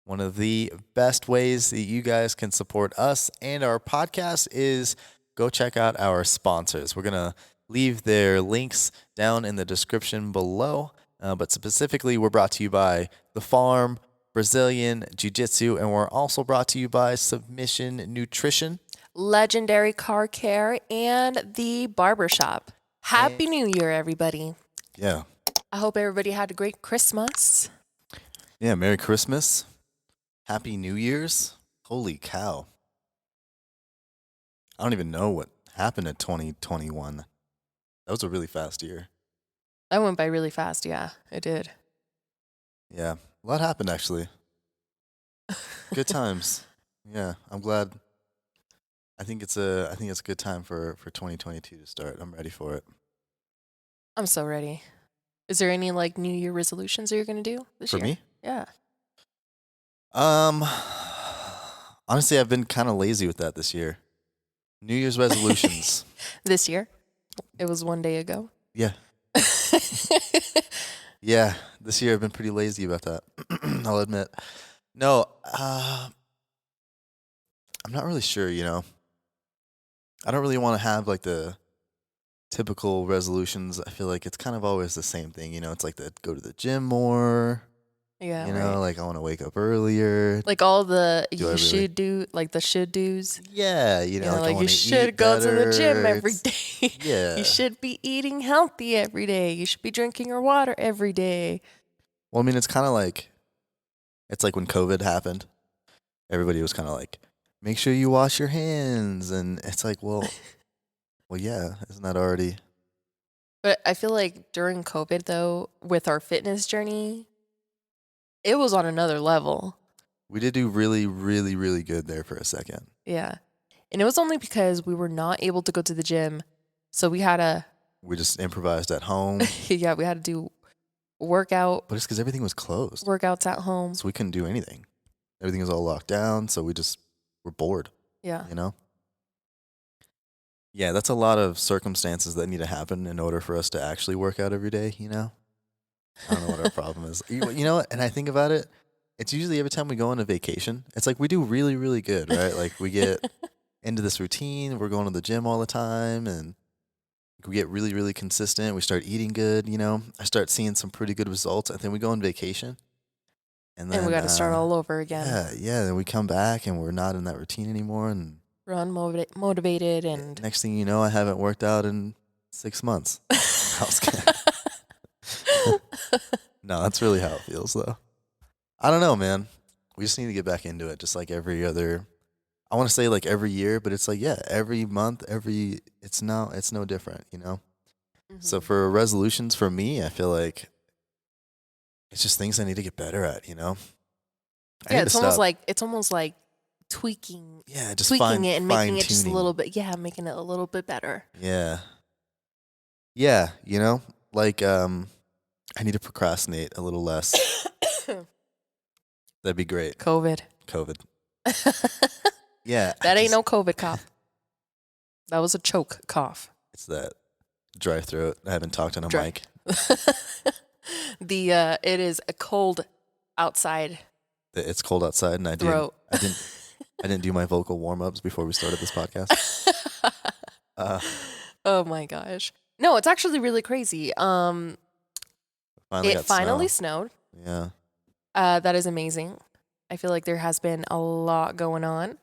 One of the best ways that you guys can support us and our podcast is go check out our sponsors. We're going to leave their links down in the description below. But specifically, we're brought to you by the Farm, Brazilian Jiu-Jitsu, and we're also brought to you by Submission Nutrition, Legendary Car Care, and the Barber Shop. Happy New Year, everybody. Yeah. I hope everybody had a great Christmas. Yeah, Merry Christmas. Happy New Year's. Holy cow. I don't even know what happened in 2021. That was a really fast year. That went by really fast. Yeah, it did. Yeah, a lot happened actually. Good times. Yeah, I'm glad. I think it's a good time for 2022 to start. I'm ready for it. I'm so ready. Is there any like New Year resolutions that you're gonna do this year? For me? Yeah. Honestly, I've been kind of lazy with that this year. New Year's resolutions. This year? It was one day ago. Yeah. Yeah, this year I've been pretty lazy about that. I'll admit. No, I'm not really sure, I don't really want to have like the typical resolutions. I feel like it's kind of always the same thing, It's like go to the gym more. Yeah. Right. Like I want to wake up earlier. Like all the should do, like the should do's. Yeah, like you should go to the gym every day. Yeah. You should be eating healthy every day. You should be drinking your water every day. Well, I mean, it's like when COVID happened. Everybody was kind of like, make sure you wash your hands. And it's like, well, yeah, isn't that already? But I feel like during COVID, though, with our fitness journey, it was on another level. We did do really, really, really good there for a second. Yeah. And it was only because we were not able to go to the gym. So we just improvised at home. Yeah, we had to do workout. But it's because everything was closed. Workouts at home. So we couldn't do anything. Everything was all locked down. So we're bored. Yeah. Yeah, that's a lot of circumstances that need to happen in order for us to actually work out every day, I don't know what our problem is. And I think about it, it's usually every time we go on a vacation, it's like we do really, really good, right? Like we get into this routine, we're going to the gym all the time, and we get really, really consistent. We start eating good, I start seeing some pretty good results. And then we go on vacation. And then we got to start all over again. Yeah. Then we come back and we're not in that routine anymore. And we're unmotivated. And next thing you know, I haven't worked out in 6 months. No, that's really how it feels, though. I don't know, man. We just need to get back into it, just like every other. I want to say like every year, but it's like every month, it's no different, Mm-hmm. So for resolutions for me, I feel like it's just things I need to get better at, Yeah, it's almost like tweaking. Yeah, just tweaking it and making it just a little bit. Yeah, making it a little bit better. Yeah. Yeah, like I need to procrastinate a little less. That'd be great. COVID. Yeah. That ain't no COVID cough. That was a choke cough. It's that dry throat. I haven't talked on a mic. It is a cold outside. It's cold outside, and I didn't do my vocal warm-ups before we started this podcast. Oh my gosh. No, it's actually really crazy. It finally snowed. Yeah. That is amazing. I feel like there has been a lot going on.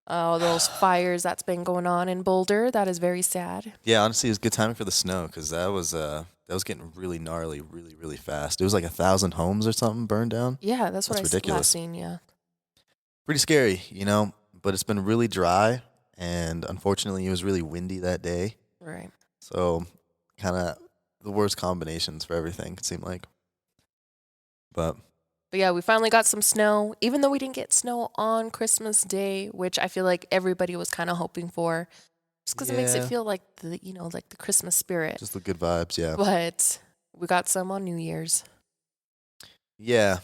All those fires that's been going on in Boulder, that is very sad. Yeah, honestly, it was good timing for the snow because that was getting really gnarly, really, really fast. It was like 1,000 homes or something burned down. Yeah, that's what I ridiculous. last seen. Yeah. Pretty scary, but it's been really dry, and unfortunately, it was really windy that day. Right. So, kind of the worst combinations for everything, it seemed like. But yeah, we finally got some snow, even though we didn't get snow on Christmas Day, which I feel like everybody was kind of hoping for, just because it makes it feel like like the Christmas spirit. Just the good vibes, yeah. But we got some on New Year's. Yeah.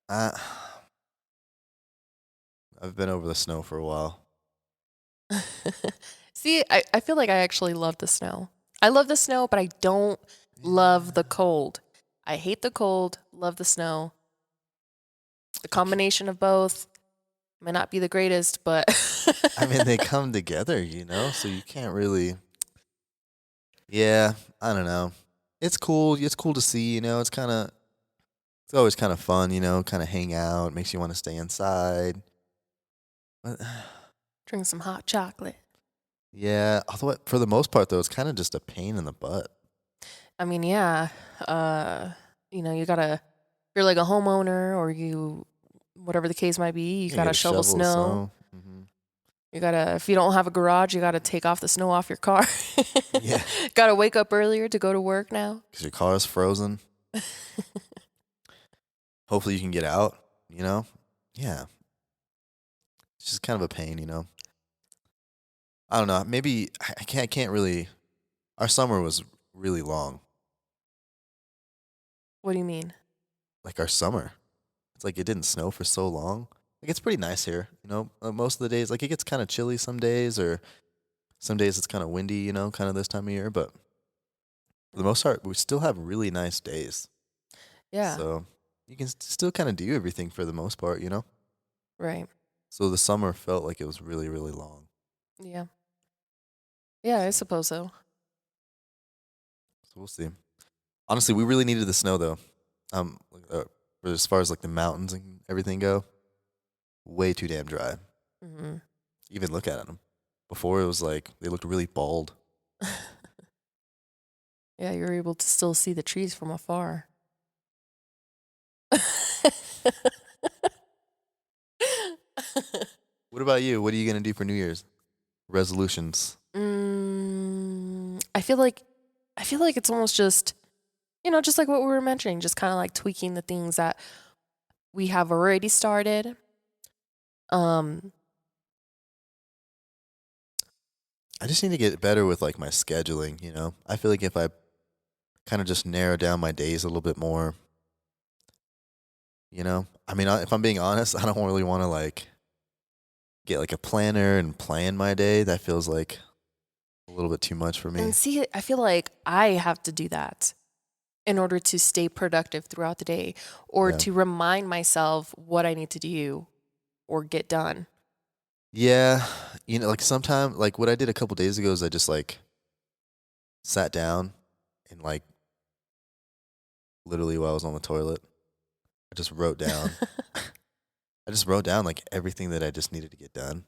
I've been over the snow for a while. See, I feel like I actually love the snow. I love the snow, but I don't love the cold. I hate the cold, love the snow. The combination of both may not be the greatest, but I mean, they come together, so you can't really. Yeah, I don't know. It's cool. It's cool to see, it's always kind of fun, kind of hang out. Makes you want to stay inside. But drink some hot chocolate. yeah, although for the most part, though, it's kind of just a pain in the butt. I mean, yeah. You gotta, if you're like a homeowner or whatever the case might be, you gotta shovel snow. Mm-hmm. You gotta, if you don't have a garage, you gotta take off the snow off your car. Yeah. Gotta wake up earlier to go to work now. Because your car is frozen. Hopefully you can get out, Yeah. It's just kind of a pain, I don't know. Maybe I can't really. Our summer was really long. What do you mean? Like our summer. It's like it didn't snow for so long. Like it's pretty nice here, most of the days. Like it gets kind of chilly some days, or some days it's kind of windy, kind of this time of year. But for the most part, we still have really nice days. Yeah. So you can still kind of do everything for the most part, Right. So the summer felt like it was really, really long. Yeah. Yeah, I suppose so. So we'll see. Honestly, we really needed the snow though. As far as like the mountains and everything go, way too damn dry. Mm-hmm. Even look at them. Before it was like they looked really bald. Yeah, you're able to still see the trees from afar. What about you? What are you gonna do for New Year's resolutions? I feel like it's almost just, just like what we were mentioning, just kind of like tweaking the things that we have already started. I just need to get better with like my scheduling, I feel like if I kind of just narrow down my days a little bit more, I mean, if I'm being honest, I don't really want to like get like a planner and plan my day. That feels like a little bit too much for me. And see, I feel like I have to do that in order to stay productive throughout the day, or to remind myself what I need to do or get done. Yeah. Like sometimes, like what I did a couple days ago is I just like sat down and like literally while I was on the toilet, I just wrote down. I just wrote down like everything that I just needed to get done,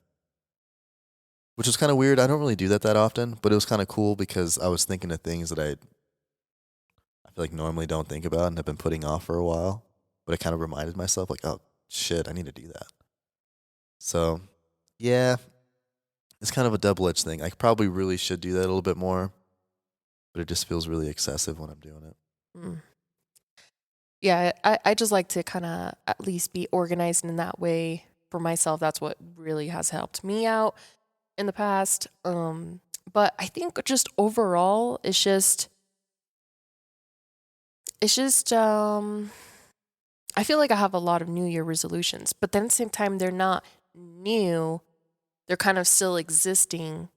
which was kind of weird. I don't really do that often, but it was kind of cool because I was thinking of things that I feel like normally don't think about and have been putting off for a while. But I kind of reminded myself like, oh shit, I need to do that. So yeah, it's kind of a double-edged thing. I probably really should do that a little bit more, but it just feels really excessive when I'm doing it. Mm. Yeah, I just like to kind of at least be organized in that way for myself. That's what really has helped me out in the past. But I think just overall, it's just I feel like I have a lot of New Year resolutions, but then at the same time, they're not new. They're kind of still existing,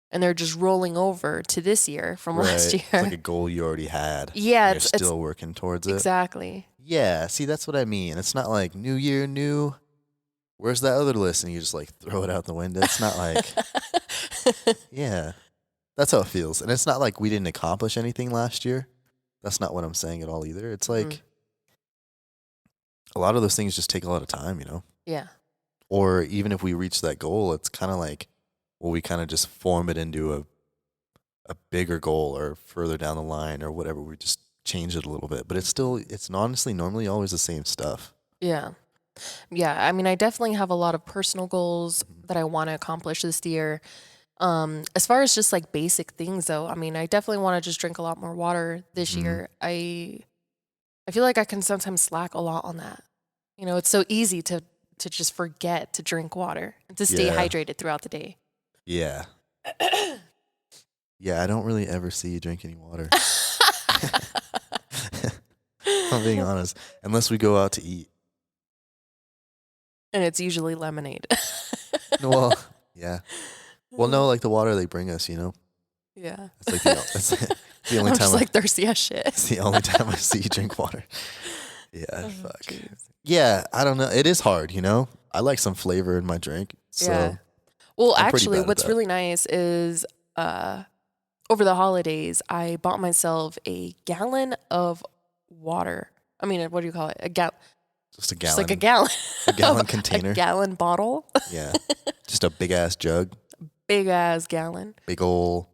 and they're just rolling over to this year from last year. It's like a goal you already had. Yeah, you're still working towards it. Exactly. Yeah, see, that's what I mean. It's not like New Year, new. Where's that other list? And you just like throw it out the window. It's not like, yeah, that's how it feels. And it's not like we didn't accomplish anything last year. That's not what I'm saying at all either. It's like a lot of those things just take a lot of time, Yeah. Or even if we reach that goal, it's kind of like, well, we kind of just form it into a bigger goal or further down the line or whatever. We just change it a little bit, but it's honestly normally always the same stuff. Yeah. Yeah. I mean, I definitely have a lot of personal goals that I want to accomplish this year. As far as just like basic things though, I mean, I definitely want to just drink a lot more water this year. I feel like I can sometimes slack a lot on that. It's so easy to just forget to drink water and to stay hydrated throughout the day. Yeah. Yeah, I don't really ever see you drink any water. I'm being honest. Unless we go out to eat. And it's usually lemonade. Well, yeah. Well, no, like the water they bring us, Yeah. It's like that's the only I'm time just like thirsty as shit. It's the only time I see you drink water. Yeah, fuck. Geez. Yeah, I don't know. It is hard, you know. I like some flavor in my drink, so Yeah. Well, I'm pretty actually, bad at what's that. really nice is over the holidays, I bought myself a gallon of water. I mean, what do you call it? Just a Just like a gallon, gallon a of gallon a container. gallon bottle, Yeah, just a big ass jug, big ass gallon. big ol'.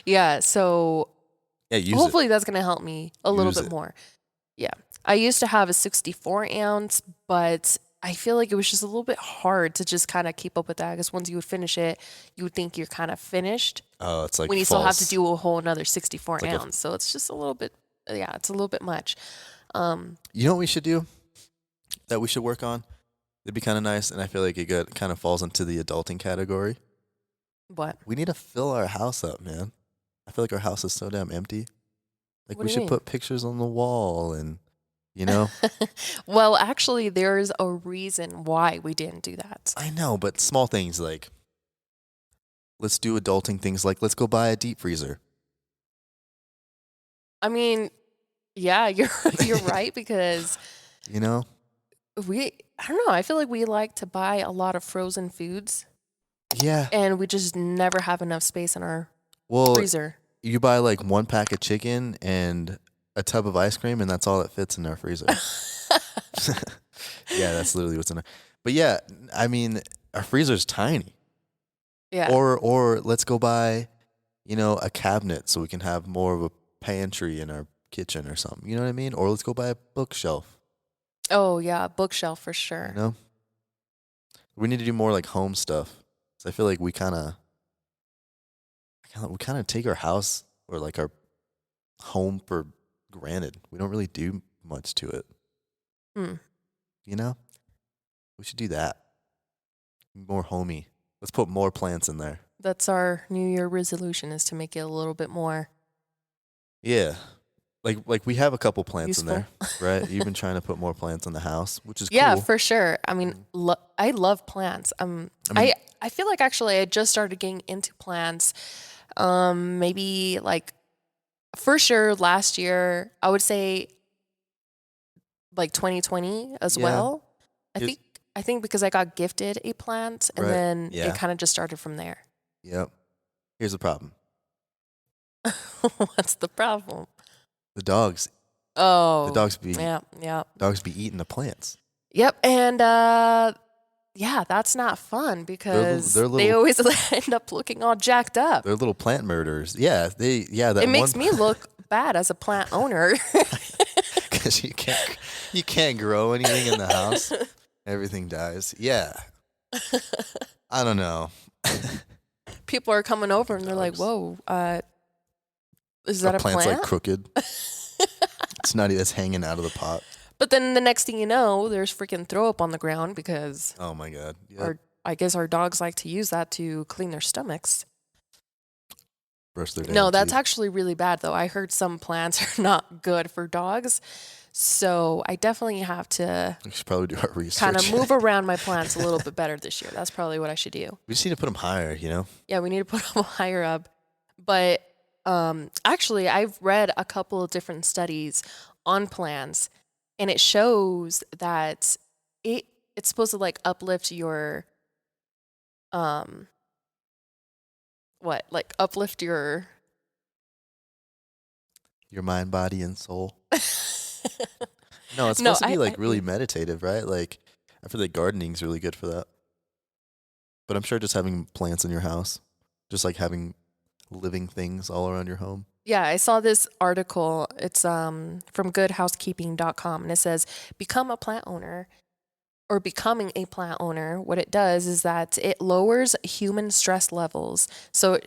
Yeah. So Yeah, use it. hopefully that's gonna help me a little Use bit it. more. Yeah. I used to have a 64 ounce, but I feel like it was just a little bit hard to just kind of keep up with that because once you would finish it, you would think you're kind of finished Oh, it's like when you still have to false. do a whole another 64 It's like ounce. So it's just a little bit, yeah, it's a little bit much. you know what we should do? That we should work on. It'd be kind of nice, and I feel like it kind of falls into the adulting category. What? We need to fill our house up, man. I feel like our house is so damn empty. Like What we do you should mean? put pictures on the wall, and you know. Well, actually, there's a reason why we didn't do that. I know, but small things like let's do adulting things like let's go buy a deep freezer. I mean, yeah, you're right because You know? I don't know, I feel like we like to buy a lot of frozen foods Yeah. and we just never have enough space in our Well, freezer. you buy like one pack of chicken and a tub of ice cream, and that's all that fits in our freezer. Yeah, that's literally what's in there. But yeah, I mean, our freezer's tiny. Yeah. Or let's go buy, you know, a cabinet so we can have more of a pantry in our kitchen or something. You know what I mean? Or let's go buy a bookshelf. Oh, yeah, bookshelf for You sure. know? We need to do more like home stuff. So I feel like we kind of take our house or like our home for granted. We don't really do much to it. Hmm. You know? We should do that. More homey. Let's put more plants in there. That's our New Year resolution is to make it a little bit more Yeah. Like we have a couple plants useful. in there, right? You've been trying to put more plants in the house, which is Yeah, cool. for sure. I mean, I love plants. I mean, I feel like actually I just started getting into plants. Maybe like for sure last year. I would say like 2020 as Yeah. well. I Here's- think I think because I got gifted a plant and Right. then Yeah. it kind of just started from there. Yep. Here's the problem. What's the problem? The dogs Oh, dogs be yeah, yeah, eating the plants. yep. And yeah, that's not fun because they're they little- always end up looking all jacked up. They're little plant murderers. Yeah, that It makes one me look bad as a plant owner. cuz you can't grow anything in the house. Everything dies. Yeah. I don't know. People are coming over and they're like, Dogs. "Whoa, is that Our a plant's plant?" like crooked. It's not even, it's hanging out of the pot. But then the next thing you know, there's freaking throw up on the ground because Oh my god. Yep. I guess our dogs like to use that to clean their stomachs. Brush their damn No, that's teeth. actually really bad though. I heard some plants are not good for dogs. So I definitely have to We should probably do our research. kind of move around my plants a little bit better this year. That's probably what I should do. We just need to put them higher, you know? Yeah, we need to put them higher up. But actually, I've read a couple of different studies on plants, and it shows that it's supposed to like uplift your uplift your Your mind, body, and soul. No, it's No, supposed to be I- like really meditative, right? Like I feel like gardening's really good for that. But I'm sure just having plants in your house, just like having living things all around your home. Yeah, I saw this article. It's from goodhousekeeping.com, and it says become a plant owner or becoming a plant owner. What it does is that it lowers human stress levels. So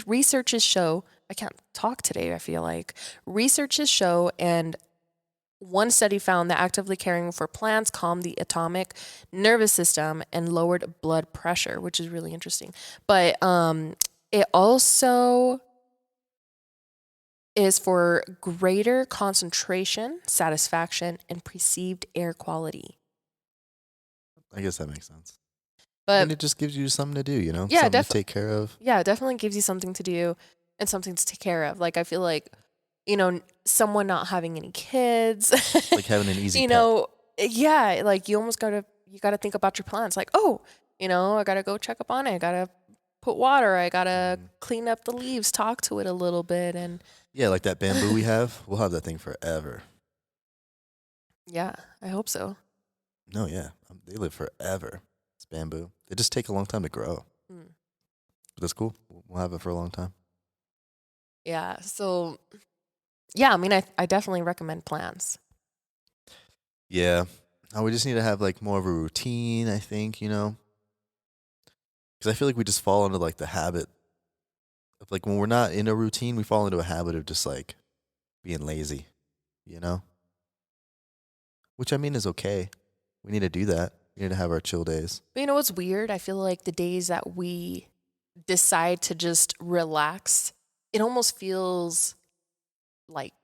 researches show, I can't talk today, I feel like. Researches show, and one study found that actively caring for plants calmed the atomic nervous system and lowered blood pressure, which is really interesting. But it also is for greater concentration, satisfaction, and perceived air quality. I guess that makes sense. But And it just gives you something to do, you know? Yeah, something to take care of. yeah, it definitely gives you something to do and something to take care of. Like I feel like you know, someone not having any kids. Like having an easy you pet. know, yeah, like you almost gotta think about your plants. Like, oh, you know, I gotta go check up on it. I gotta put water. I gotta clean up the leaves, talk to it a little bit, and Yeah, like that bamboo we have. We'll have that thing forever. yeah, I hope so. No, yeah. They live forever. It's bamboo. They just take a long time to grow. Mm. But that's cool. We'll have it for a long time. Yeah. So, yeah, I mean, I definitely recommend plants. Yeah. Oh, we just need to have like more of a routine, I think, you know? Because I feel like we just fall into like the habit of like when we're not in a routine, we fall into a habit of just like being lazy, you know? Which I mean is okay. We need to do that. We need to have our chill days. But you know what's weird? I feel like the days that we decide to just relax, it almost feels like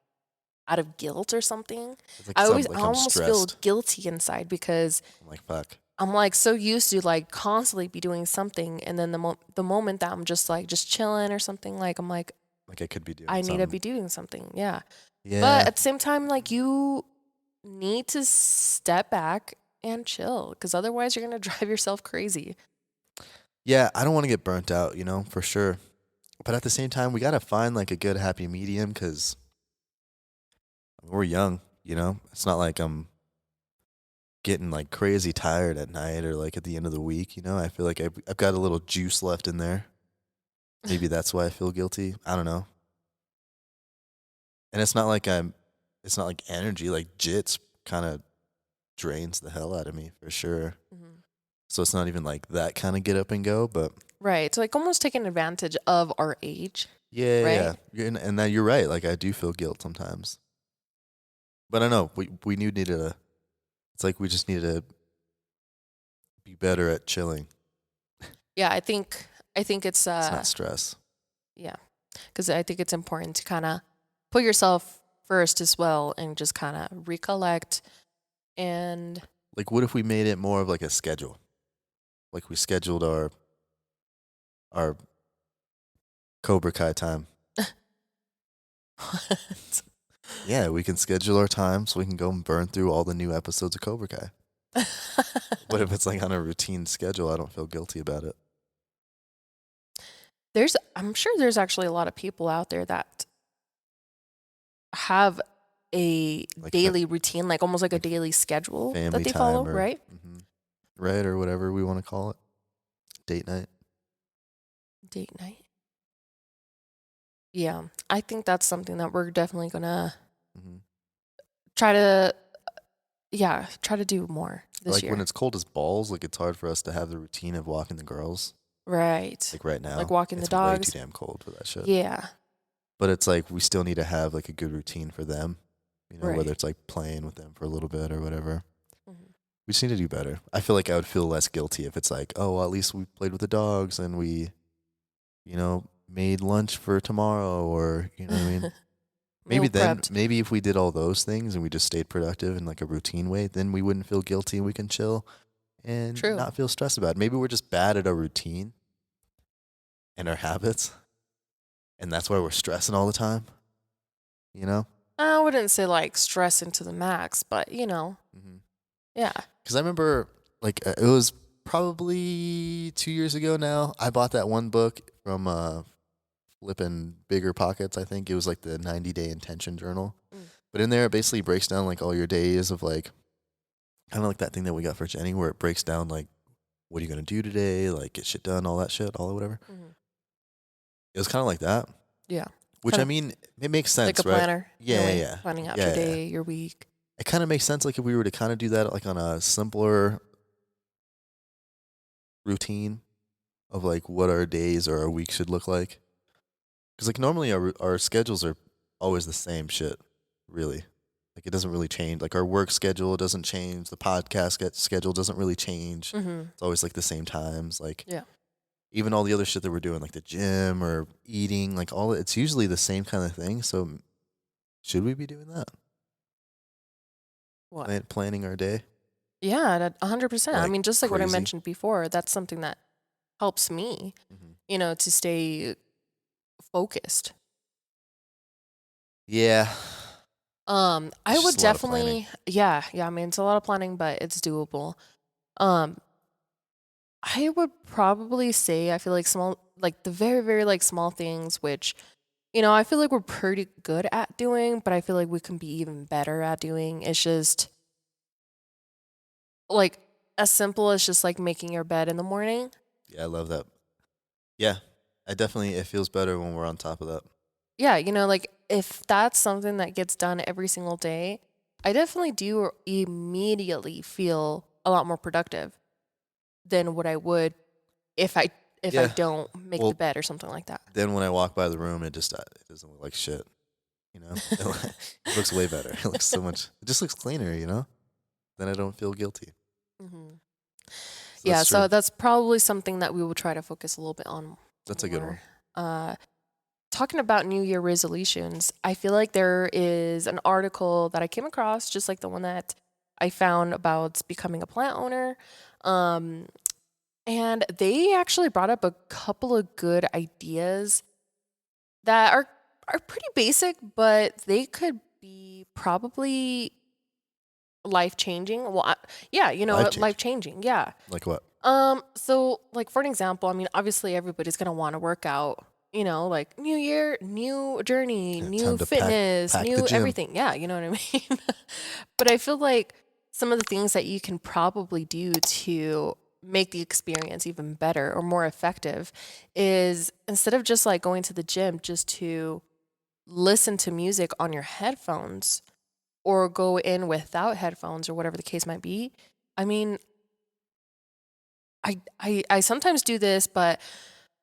out of guilt or something. It's like I like I'm almost feel stressed. guilty inside because I'm like, fuck. I'm like so used to like constantly be doing something, and then the moment that I'm just like just chilling or something, like I'm like Like I could be doing I need to something. be doing something. Yeah. Yeah. But at the same time, like you need to step back and chill because otherwise you're gonna drive yourself crazy. Yeah, I don't want to get burnt out, you know, for sure. But at the same time, we got to find like a good happy medium because we're young, you know? It's not like I'm getting like crazy tired at night or like at the end of the week, you know? I feel like I've got a little juice left in there. Maybe that's why I feel guilty. I don't know. And it's not like it's not like energy, like jits kind of drains the hell out of me for sure. Mhm. So it's not even like that kind of get up and go, but Right. So like almost taking advantage of our age. yeah, Right? yeah. And now you're right. Like I do feel guilt sometimes. But I know we need to. It's like we just need to be better at chilling. Yeah, I think it's It's not stress. yeah. Cuz I think it's important to kind of put yourself first as well and just kind of recollect and Like, what if we made it more of like a schedule? Like we scheduled our Cobra Kai time. Yeah, we can schedule our time so we can go and burn through all the new episodes of Cobra Kai. What if it's like on a routine schedule? I don't feel guilty about it. I'm sure there's actually a lot of people out there that have a Like daily routine, like almost like a like daily schedule that family they time follow, or right? right or whatever we want to call it. Date night. Date night. Yeah, I think that's something that we're definitely gonna hmm try to, yeah, try to do more this Like year. when it's cold as balls, like it's hard for us to have the routine of walking the girls. Right. Like right now, Like walking the it's way too dogs. damn cold for that shit. Yeah. But it's like we still need to have like a good routine for them. You know, Right. whether it's like playing with them for a little bit or whatever. Mhm. We just need to do better. I feel like I would feel less guilty if it's like, oh, well, at least we played with the dogs and we, you know, made lunch for tomorrow or, you know what I mean? Meal prepped. Maybe if we did all those things and we just stayed productive in like a routine way, then we wouldn't feel guilty and we can chill and True. not feel stressed about it. Maybe we're just bad at our routine and our habits. And that's why we're stressing all the time, you know? I wouldn't say like stressing to the max, but yeah. Because I remember, like, it was probably 2 years ago now. I bought that one book from Flippin' Bigger Pockets, I think. It was like the 90-day intention journal. Mm. But in there, it basically breaks down, like, all your days of, like, kind of like that thing that we got for Jenny, where it breaks down, like, what are you going to do today? Like, get shit done, all that shit, all whatever. Mhm. It was kind of like that. Yeah. Which, Kinda I mean, it makes sense, like a right? planner. in a Yeah, way, yeah. Planning out Yeah, your yeah. day, your week. It kind of makes sense, like, if we were to kind of do that, like, on a simpler routine of like what our days or our weeks should look like. Because like normally our schedules are always the same shit, really. Like it doesn't really change. Like our work schedule doesn't change. The podcast schedule doesn't really change. Mm-hmm. It's always like the same times. Like Yeah. even all the other shit that we're doing, like the gym or eating, like all it's usually the same kind of thing. So should we be doing that? What? Planning our day? Yeah, 100%. I Like mean, just like what I crazy? mentioned before, that's something that helps me, Mm-hmm. to stay focused. Yeah. I It's would just a lot of planning. definitely, yeah, I mean, it's a lot of planning, but it's doable. Um, I would probably say I feel like like the very, very like small things, which, I feel like we're pretty good at doing, but I feel like we can be even better at doing. It's just like as simple as just like making your bed in the morning. Yeah, I love that. Yeah. It feels better when we're on top of that. Yeah, like if that's something that gets done every single day, I definitely do immediately feel a lot more productive than what I would if I Yeah. don't make the Well, bed or something like that. then when I walk by the room, it doesn't look like shit. It looks way better. It looks so much. It just looks cleaner. Then I don't feel guilty. Hmm. So Yeah, that's true. so that's probably something that we will try to focus a little bit on That's a good one. more. Uh, Talking about New Year resolutions, I feel like there is an article that I came across, just like the one that I found about becoming a plant owner. Um, and they actually brought up a couple of good ideas that are pretty basic, but they could be probably life changing. Well, yeah, Life life changing. changing. Yeah. Like what? So like for an example, I mean, obviously everybody's gonna want to work out. Like new year, new journey, new Time to pack fitness, pack the new gym. everything. Yeah, you know what I mean. But I feel like some of the things that you can probably do to make the experience even better or more effective is instead of just like going to the gym, just to listen to music on your headphones or go in without headphones or whatever the case might be. I mean, I sometimes do this, but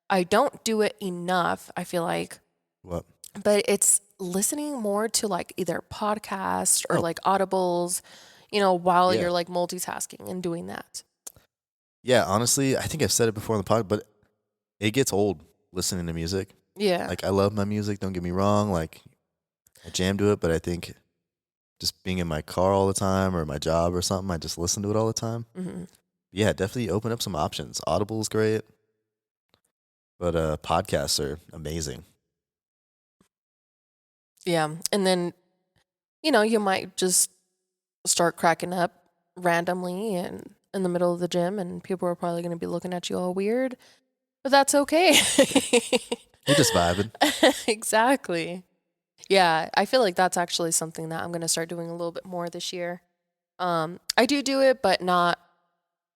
I don't do it enough, I feel like. What? But it's listening more to like either podcasts or Oh, like audibles, while yeah. you're like multitasking and doing that. Yeah, honestly, I think I've said it before on the pod, but it gets old listening to music. Yeah. Like I love my music, don't get me wrong. Like I jam to it, but I think just being in my car all the time or my job or something, I just listen to it all the time. Hmm. Yeah, definitely open up some options. Audible's great, but podcasts are amazing. Yeah. And then, you might just start cracking up randomly and in the middle of the gym, and people are probably going to be looking at you all weird, but that's okay. You're just vibing. Exactly. Yeah, I feel like that's actually something that I'm going to start doing a little bit more this year. I do it, but not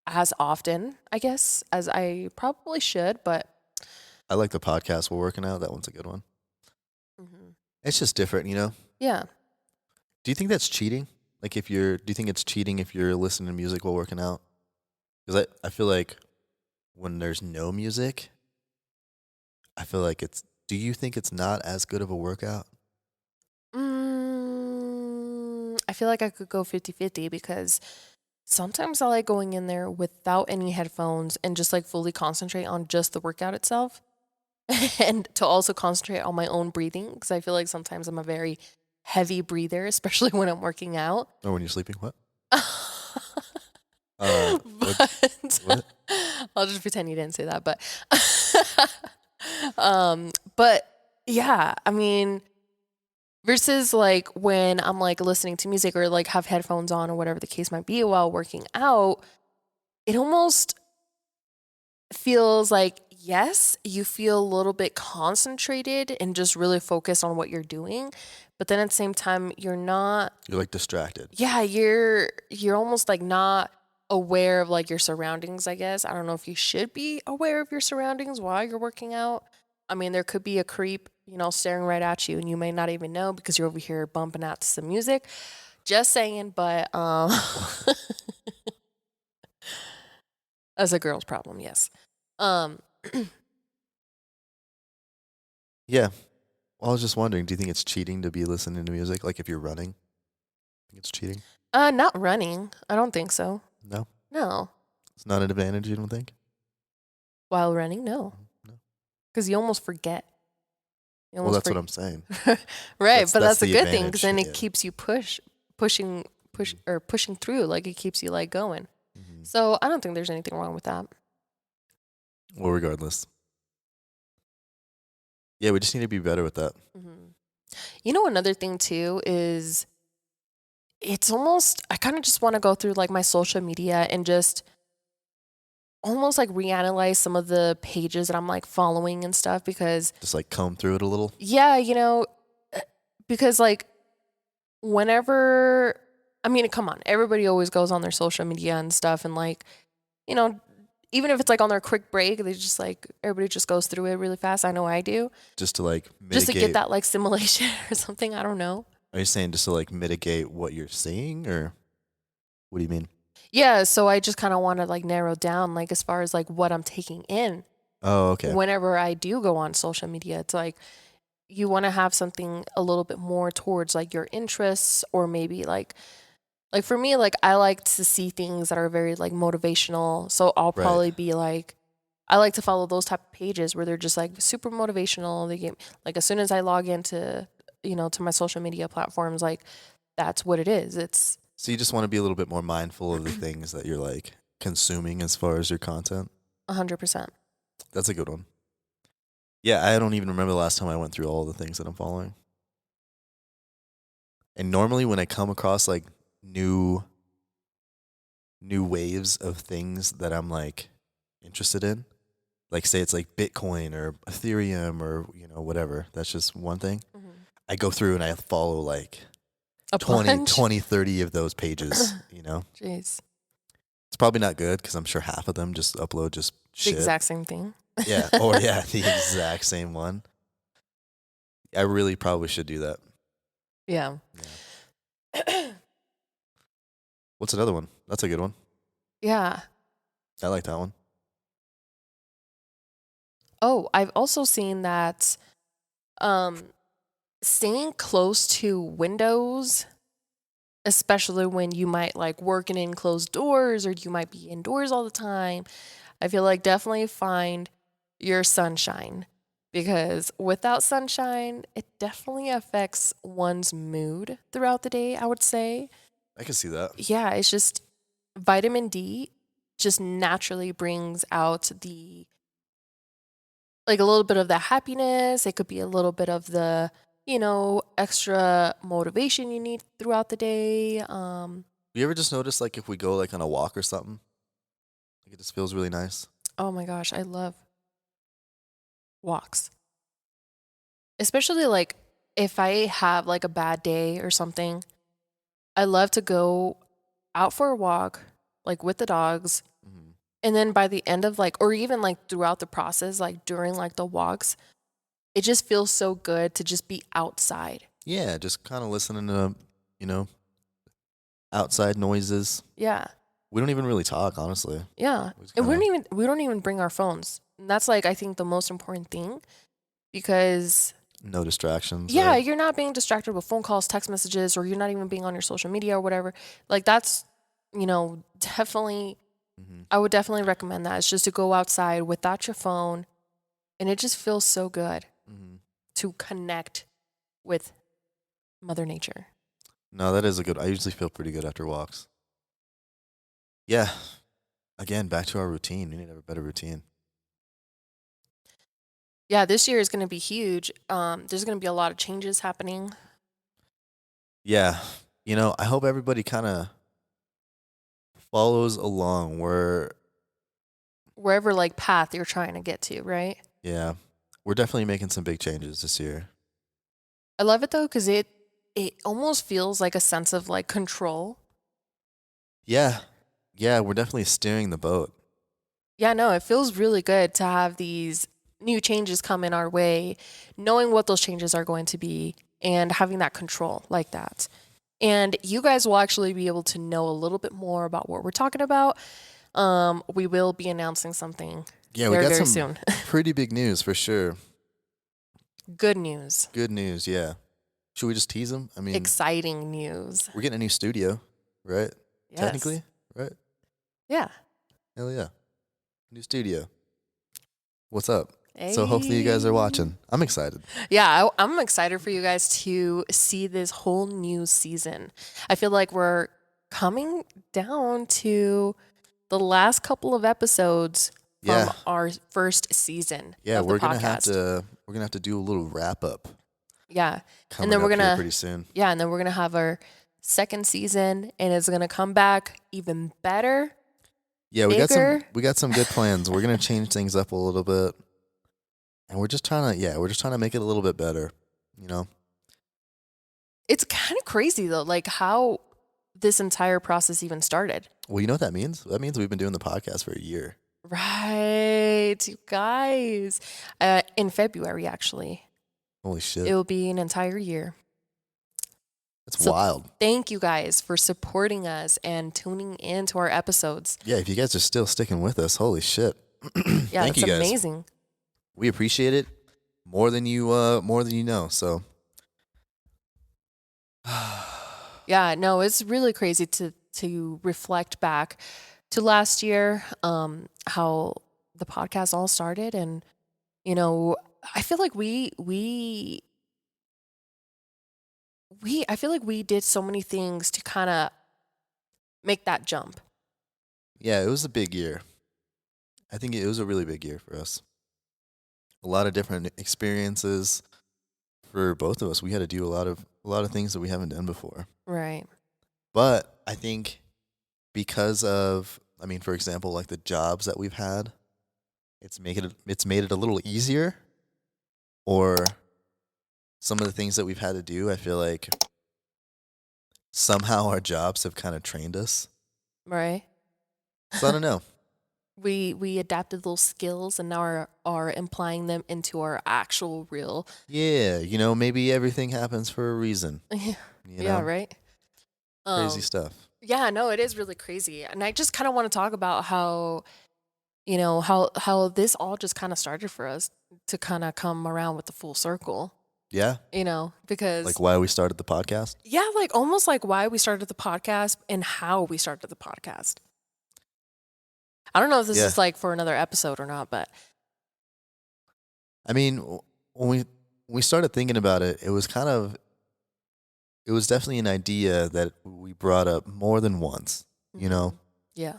as often, I guess, as I probably should. But I like the podcast while working out. That one's a good one. mhm. It's just different. Yeah, Do you think that's cheating? Do you think it's cheating if you're listening to music while working out? Because I feel like when there's no music, I feel like do you think it's not as good of a workout? I feel like I could go 50-50 because sometimes I like going in there without any headphones and just like fully concentrate on just the workout itself. And to also concentrate on my own breathing because I feel like sometimes I'm a very heavy breather, especially when I'm working out. Or when you're sleeping? What? What? But What? I'll just pretend you didn't say that. But yeah, I mean, versus like when I'm like listening to music or like have headphones on or whatever the case might be while working out, it almost feels like, yes, you feel a little bit concentrated and just really focused on what you're doing. But then at the same time, you're not, You're like distracted. yeah, you're almost like not aware of like your surroundings, I guess. I don't know if you should be aware of your surroundings while you're working out. I mean, there could be a creep, staring right at you and you may not even know because you're over here bumping out to some music. Just saying, but that's a girl's problem, yes. Um Yeah. Well, I was just wondering, do you think it's cheating to be listening to music? Like if you're running, think it's cheating? Not running. I don't think so. No, No. it's not an advantage. You don't think? While running, no. No. Because you almost forget. You Well, almost that's what forget. I'm saying. Right, but That's that's a the good thing because advantage. then it Yeah. keeps you pushing through. Like it keeps you like going. Mhm. So I don't think there's anything wrong with that. Well, regardless, yeah, we just need to be better with that. Hmm. You know, another thing too is it's almost, I kind of just want to go through like my social media and just almost like reanalyze some of the pages that I'm like following and stuff because, Just like comb through it a little. yeah, you know, because like whenever, I mean, come on, everybody always goes on their social media and stuff and like, you know, even if it's like on their quick break, they just like, everybody just goes through it really fast. I know I do. Just to like mitigate. Just to get that like simulation or something. I don't know. Are you saying just to like mitigate what you're seeing, or what do you mean? Yeah. So I just kind of want to like narrow down like as far as like what I'm taking in Oh, okay. whenever I do go on social media. It's like you want to have something a little bit more towards like your interests or maybe like for me, like I like to see things that are very like motivational. So I'll Right. probably be like, I like to follow those type of pages where they're just like super motivational. They get like as soon as I log into, you know, to my social media platforms, like that's what it is. It's So you just want to be a little bit more mindful of the things that you're like consuming as far as your content. 100%. That's a good one. Yeah, I don't even remember the last time I went through all the things that I'm following. And normally when I come across like new waves of things that I'm like interested in, like say it's like Bitcoin or Ethereum or whatever, that's just one thing. Mm-hmm. I go through and I follow like A 20, 30 of those pages, Jeez. It's probably not good because I'm sure half of them just upload just The shit. exact same thing. Yeah. Or yeah, the exact same one. I really probably should do that. Yeah. What's another one? That's a good one. Yeah. I like that one. Oh, I've also seen that staying close to windows, especially when you might like work in enclosed doors or you might be indoors all the time, I feel like definitely find your sunshine because without sunshine, it definitely affects one's mood throughout the day, I would say. I can see that. Yeah, it's just vitamin D just naturally brings out the like a little bit of the happiness. It could be a little bit of the, extra motivation you need throughout the day. You ever just notice like if we go like on a walk or something, like it just feels really nice? Oh my gosh, I love walks. Especially like if I have like a bad day or something, I love to go out for a walk, like with the dogs. Mm-hmm. And then by the end of like, or even like throughout the process, like during like the walks, it just feels so good to just be outside. Yeah, just kind of listening to, outside noises. Yeah. We don't even really talk, honestly. Yeah. And we don't even bring our phones. And that's like, I think the most important thing because no distractions. yeah, right? You're not being distracted with phone calls, text messages, or you're not even being on your social media or whatever. Like that's, definitely, I would definitely recommend that. It's just to go outside without your phone. And it just feels so good to connect with Mother Nature. No, that is a good. I usually feel pretty good after walks. Yeah. Again, back to our routine. We need to have a better routine. Yeah, this year is going to be huge. There's going to be a lot of changes happening. Yeah. I hope everybody kind of follows along wherever like path you're trying to get to, right? Yeah. We're definitely making some big changes this year. I love it though cuz it almost feels like a sense of like control. Yeah. Yeah, we're definitely steering the boat. Yeah, no, it feels really good to have these new changes come in our way, knowing what those changes are going to be and having that control like that. And you guys will actually be able to know a little bit more about what we're talking about. We will be announcing something very some soon. Pretty big news for sure. Good news. Good news, yeah. Should we just tease them? I mean, exciting news. We're getting a new studio, right? Yes. Technically, right? Yeah. Hell yeah. New studio. What's up? Hey. So hopefully you guys are watching. I'm excited. Yeah, I'm excited for you guys to see this whole new season. I feel like we're coming down to the last couple of episodes from our first season. Yeah, of the we're podcast. gonna have to do a little wrap up. Yeah. coming And then we're up here gonna pretty soon. Yeah, and then we're gonna have our second season, and it's gonna come back even better, Yeah, bigger. we got some good plans. We're gonna change things up a little bit, and we're just trying to make it a little bit better. You know, It's kind of crazy though, like how this entire process even started. well, you know what that means? That means we've been doing the podcast for a year. Right, you guys. In February, actually, Holy shit, it will be an entire year. that's So wild. thank you guys for supporting us and tuning in to our episodes. Yeah, if you guys are still sticking with us, holy shit. Yeah, Thank it's you guys. amazing. We appreciate it more than you know. So Yeah, no, it's really crazy to reflect back to last year, how the podcast all started, and I feel like I feel like we did so many things to kind of make that jump. yeah, it was a big year. I think it was a really big year for us. A lot of different experiences for both of us. We had to do a lot of things that we haven't done before. Right. But I think because of, I mean, for example, like the jobs that we've had, it's made it a little easier. Or some of the things that we've had to do, I feel like somehow our jobs have kind of trained us. Right. So I don't know. We adapted those skills and now are implying them into our actual real. Yeah, maybe everything happens for a reason. Yeah, right. Crazy stuff. Yeah, no, it is really crazy. And I just kind of want to talk about how, how this all just kind of started for us to kind of come around with the full circle, Yeah, because like why we started the podcast. yeah, like almost like why we started the podcast and how we started the podcast. I don't know if this Yeah. is like for another episode or not, but I mean, when we started thinking about it, it was definitely an idea that we brought up more than once, yeah.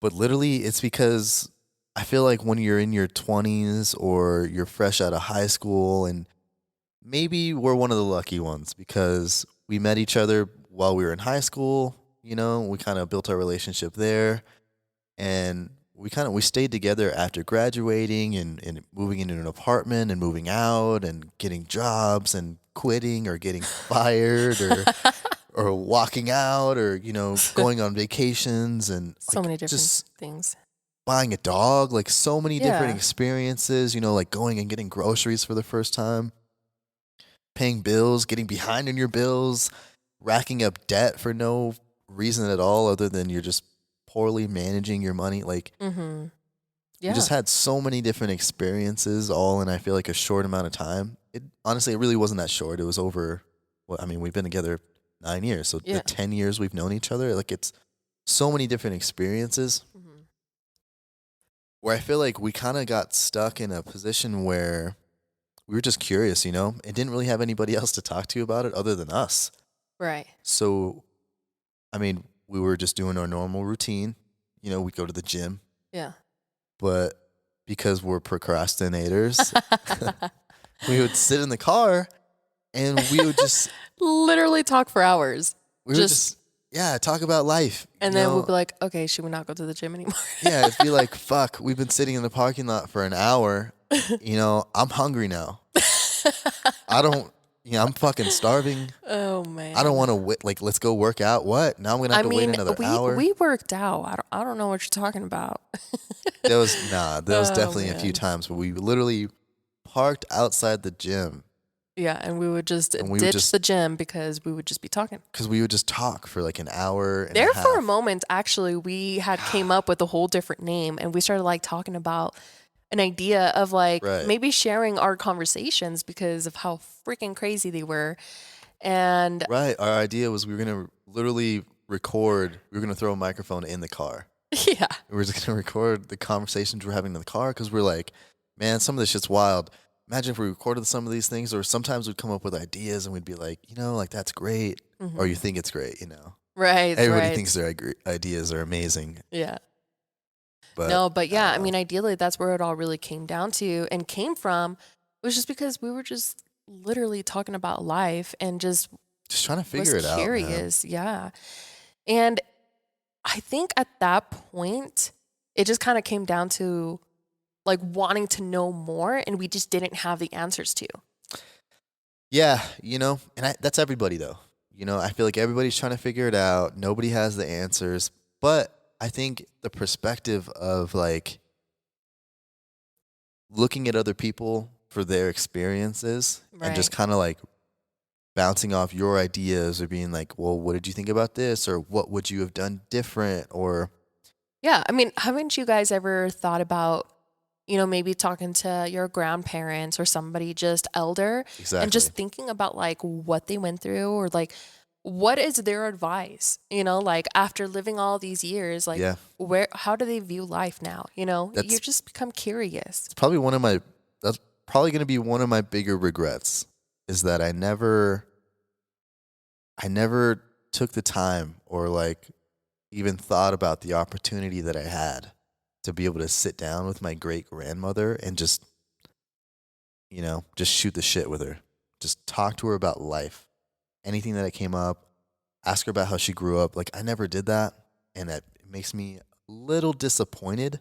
But literally, it's because I feel like when you're in your 20s or you're fresh out of high school, and maybe we're one of the lucky ones because we met each other while we were in high school, we kind of built our relationship there, and we stayed together after graduating and moving into an apartment and moving out and getting jobs and quitting or getting fired or walking out or going on vacations and So many different just things. buying a dog, like so many different Yeah. experiences, like going and getting groceries for the first time, paying bills, getting behind on your bills, racking up debt for no reason at all other than you're just poorly managing your money. Like Mm-hmm. we Yeah. just had so many different experiences all in, I feel like, a short amount of time. Honestly, it really wasn't that short. It was over, we've been together 9 years. So Yeah. the 10 years we've known each other, like it's so many different experiences Mhm. where I feel like we kind of got stuck in a position where we were just curious, and didn't really have anybody else to talk to about it other than us. Right. So, we were just doing our normal routine. We'd go to the gym, Yeah. but because we're procrastinators, we would sit in the car and we would just Literally talk for hours. talk about life. And then we'd be like, okay, should we not go to the gym anymore? Yeah, it'd be like, fuck, we've been sitting in the parking lot for an hour. I'm hungry now. I'm fucking starving. Oh man. I don't want to wait. Like, let's go work out. What? Now I'm going to have to wait another hour. We worked out. I don't know what you're talking about. There was definitely a few man. times where we literally parked outside the gym. Yeah, and we would just And we would ditch just- the gym because we would just be talking. Because we would just talk for like an hour and There a half. for a moment, actually, we had came up with a whole different name, and we started like talking about an idea of like Right. maybe sharing our conversations because of how freaking crazy they were. And Right. Our idea was we were going to literally record. We were going to throw a microphone in the car. yeah, We were just going to record the conversations we're having in the car because we're like, man, some of this shit's wild. Imagine if we recorded some of these things, or sometimes we'd come up with ideas and we'd be like, like that's great. Or you think it's great, right. Everybody right. thinks their ideas are amazing. Yeah. But No, but yeah, I don't mean, know. ideally, that's where it all really came down to and came from. It was just because we were just literally talking about life and just Just trying to was figure it out, man. curious. Yeah. And I think at that point, it just kind of came down to like wanting to know more, and we just didn't have the answers to. Yeah, and that's everybody though. I feel like everybody's trying to figure it out. Nobody has the answers, but I think the perspective of like looking at other people for their experiences and just Right. kind of like bouncing off your ideas or being like, well, what did you think about this? Or what would you have done different? Or Yeah. I mean, haven't you guys ever thought about, maybe talking to your grandparents or somebody just elder and exactly. just thinking about like what they went through or like what is their advice, like after living all these years, like Yeah. how do they view life now? You That's just become curious. it's probably that's probably going to be one of my bigger regrets is that I never took the time or like even thought about the opportunity that I had to be able to sit down with my great grandmother and just shoot the shit with her. Just talk to her about life. Anything that came up, ask her about how she grew up. Like I never did that. And that makes me a little disappointed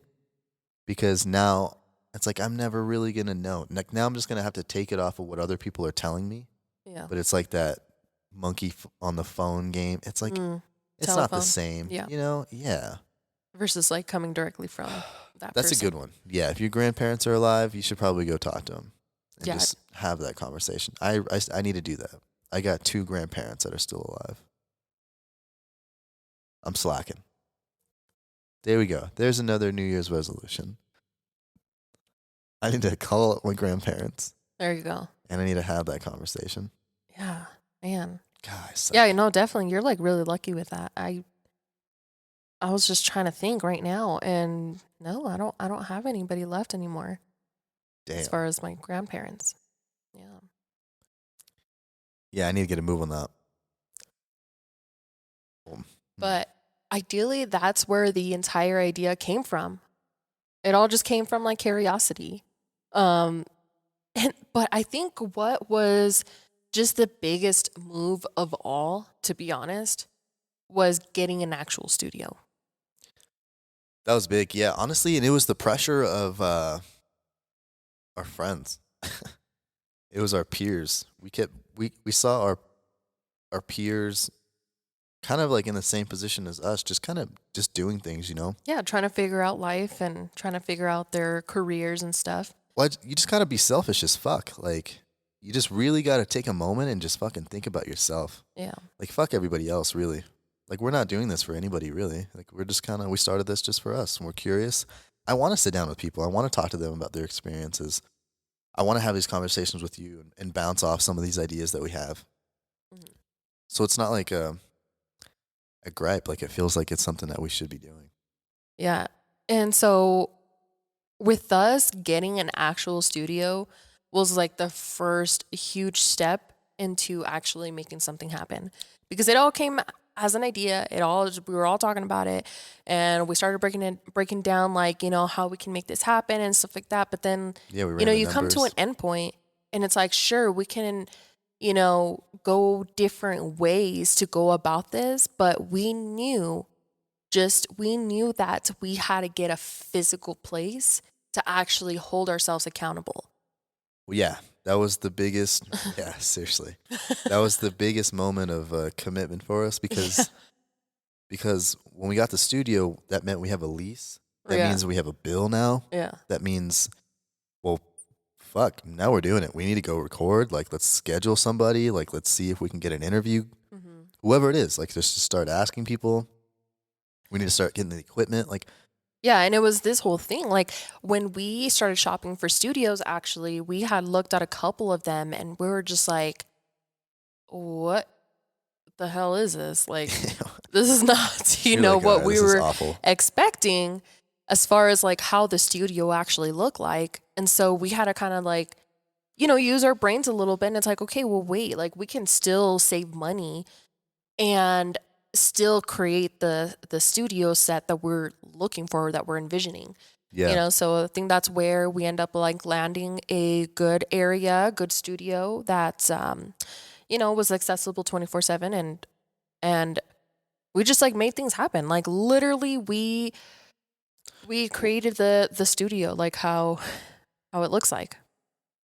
because now it's like I'm never really gonna know. Like now I'm just gonna have to take it off of what other people are telling me. Yeah. But it's like that monkey on the phone game. It's like Mm, it's not the telephone. same, Yeah. Yeah. Versus like coming directly from that That's a person. good one. Yeah, if your grandparents are alive, you should probably go talk to them and Yeah. just have that conversation. I need to do that. I got 2 grandparents that are still alive. I'm slacking. There we go. There's another New Year's resolution. I need to call up my grandparents There you go. and I need to have that conversation. Yeah. Man. Guys, Yeah, definitely. You're like really lucky with that. I was just trying to think right now, and no, I don't have anybody left anymore as damn. far as my grandparents. Yeah. Yeah, I need to get a move on that. Hmm. But ideally that's where the entire idea came from. It all just came from like curiosity. Um but I think what was just the biggest move of all, to be honest, was getting an actual studio. That was big. Yeah, honestly, and it was the pressure of our friends. It was our peers. We saw our peers kind of like in the same position as us, just kind of just doing things. Yeah, trying to figure out life and trying to figure out their careers and stuff. Well, you just gotta be selfish as fuck. Like, you just really gotta take a moment and just fucking think about yourself. Yeah. Like, fuck everybody else, really. Like, we're not doing this for anybody, really. Like, we started this just for us, and we're curious. I want to sit down with people. I want to talk to them about their experiences. I want to have these conversations with you and bounce off some of these ideas that we have. Mhm. So it's not like a gripe. Like, it feels like it's something that we should be doing. Yeah. And so with us getting an actual studio was like the first huge step into actually making something happen, because it all came as an idea. We were all talking about it, and we started breaking down like, how we can make this happen and stuff like that. But then, Yeah, we ran the you come to an numbers. end point and it's like, sure, we can, go different ways to go about this, but we knew that we had to get a physical place to actually hold ourselves accountable. Well, yeah, that was the biggest. Yeah, seriously, that was the biggest moment of commitment for us because when we got the studio, that meant we have a lease. That Yeah. means we have a bill now. Yeah. That means, well, fuck, now we're doing it. We need to go record. Like, let's schedule somebody. Like, let's see if we can get an interview. Hmm. Whoever it is, like, just to start asking people. We need to start getting the equipment. Like, Yeah, and it was this whole thing. Like when we started shopping for studios, actually, we had looked at a couple of them and we were just like, what the hell is this? Like, this is not, you're like, what we this is were awful. expecting as far as like how the studio actually looked like. And so we had to kind of like, use our brains a little bit. And it's like, okay, well, wait, like we can still save money and still create the studio set that we're looking for, that we're envisioning. Yeah. You know, so I think that's where we end up like landing a good area, good studio that, you know, was accessible 24/7, and we just like made things happen. Like literally, we created the studio like how it looks like.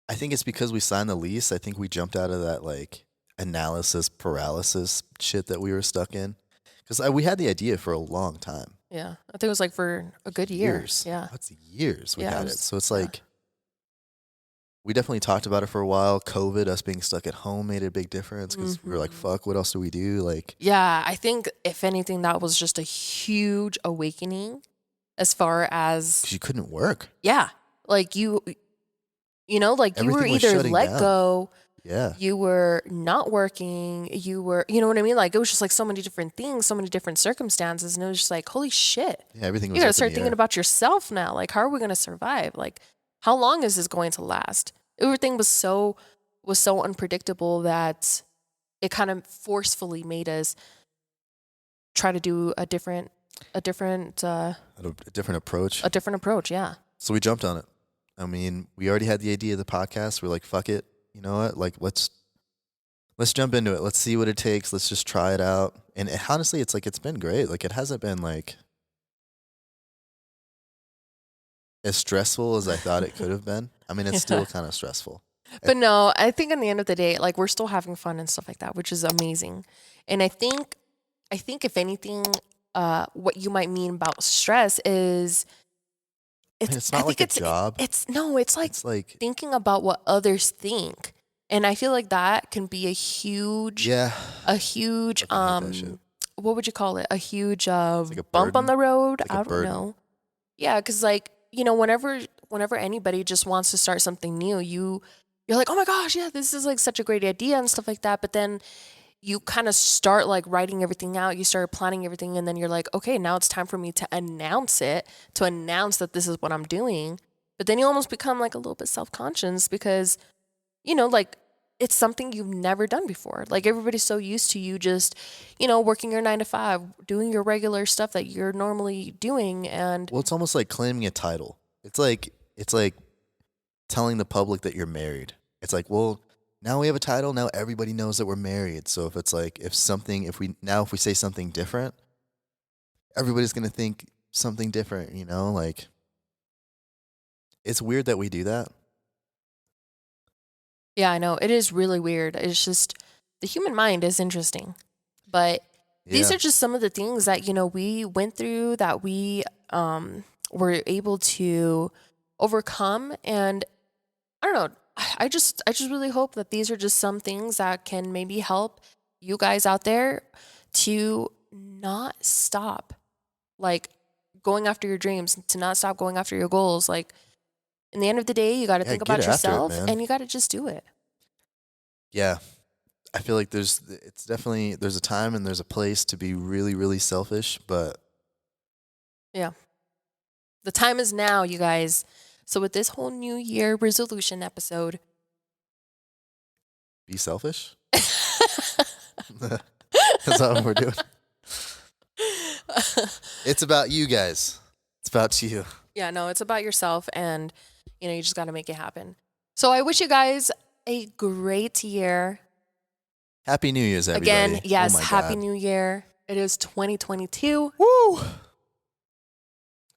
I think it's because we signed the lease. I think we jumped out of that like analysis paralysis shit that we were stuck in. Because we had the idea for a long time. Yeah, I think it was like for a good year. Years. Yeah, That's years we Yeah, it had it. was- So it's yeah. like we definitely talked about it for a while. COVID, us being stuck at home made a big difference because we were like, fuck, what else do we do? Like, Yeah, I think if anything, that was just a huge awakening as far as, 'cause you couldn't work. yeah, like you know, like you were Everything was either shutting let down. go, Yeah. you were not working, you were, you know what I mean? Like it was just like so many different things, so many different circumstances. And it was just like, holy shit, Yeah, everything was you gotta up in start the thinking air. about yourself now. Like, how are we gonna survive? Like, how long is this going to last? Everything was so unpredictable that it kind of forcefully made us try to do a different a different approach. approach. Yeah. So we jumped on it. I mean, we already had the idea of the podcast. We're like, fuck it. You know what? Like, let's jump into it. Let's see what it takes. Let's just try it out. And honestly, it's like, it's been great. Like, it hasn't been like as stressful as I thought it could have been. I mean, it's still kind of stressful. But no, I think in the end of the day, like we're still having fun and stuff like that, which is amazing. And I think if anything, what you might mean about stress is It's not like a job. It's like It's like, thinking about what others think. And I feel like that can be a huge yeah, I hate that shit. what would you call it? A huge like a bump on burden. the road. It's like a I don't burden. know. Yeah, because like, you know, whenever anybody just wants to start something new, you're like, oh my gosh, yeah, this is like such a great idea and stuff like that. But then you kind of start like writing everything out, you start planning everything, and then you're like, okay, now it's time for me to announce that this is what I'm doing. But then you almost become like a little bit self-conscious because, you know, like it's something you've never done before. Like everybody's so used to you just, you know, working your 9 to 5, doing your regular stuff that you're normally doing. And Well, it's almost like claiming a title. It's like telling the public that you're married. It's like, well, now we have a title. Now everybody knows that we're married. So if it's like, if we say something different, everybody's going to think something different, you know? Like, it's weird that we do that. yeah, I know. It is really weird. It's just the human mind is interesting. But these Yeah. are just some of the things that, you know, we went through that we were able to overcome. And I don't know. I just really hope that these are just some things that can maybe help you guys out there to not stop like going after your dreams, to not stop going after your goals. Like in the end of the day, you got to Yeah, think get about after it, yourself man. and you got to just do it. Yeah. I feel like there's a time and there's a place to be really, really selfish, but Yeah. The time is now, you guys. So with this whole New Year resolution episode, be selfish. That's all we're doing. It's about you guys. It's about you. yeah, no, it's about yourself and, you know, you just got to make it happen. So I wish you guys a great year. Happy New Year's, everybody. Again, yes, Oh my Happy God. New Year. It is 2022 Woo!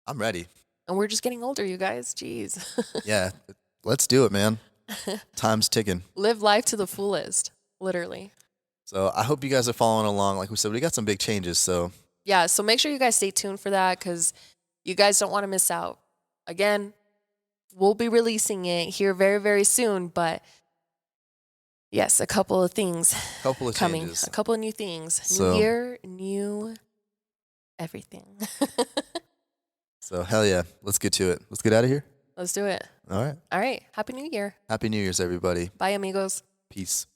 I'm ready. and we're just getting older, you guys. Jeez. Yeah. Let's do it, man. Time's ticking. Live life to the fullest, literally. So I hope you guys are following along. Like we said, we got some big changes. So Yeah, so make sure you guys stay tuned for that because you guys don't want to miss out. Again, we'll be releasing it here very, very soon, but yes, a couple of things couple of coming, changes. a couple of new things. So- New year, new everything. So hell yeah. Let's get to it. Let's get out of here. Let's do it. All right. All right. Happy New Year. Happy New Year's, everybody. Bye, amigos. Peace.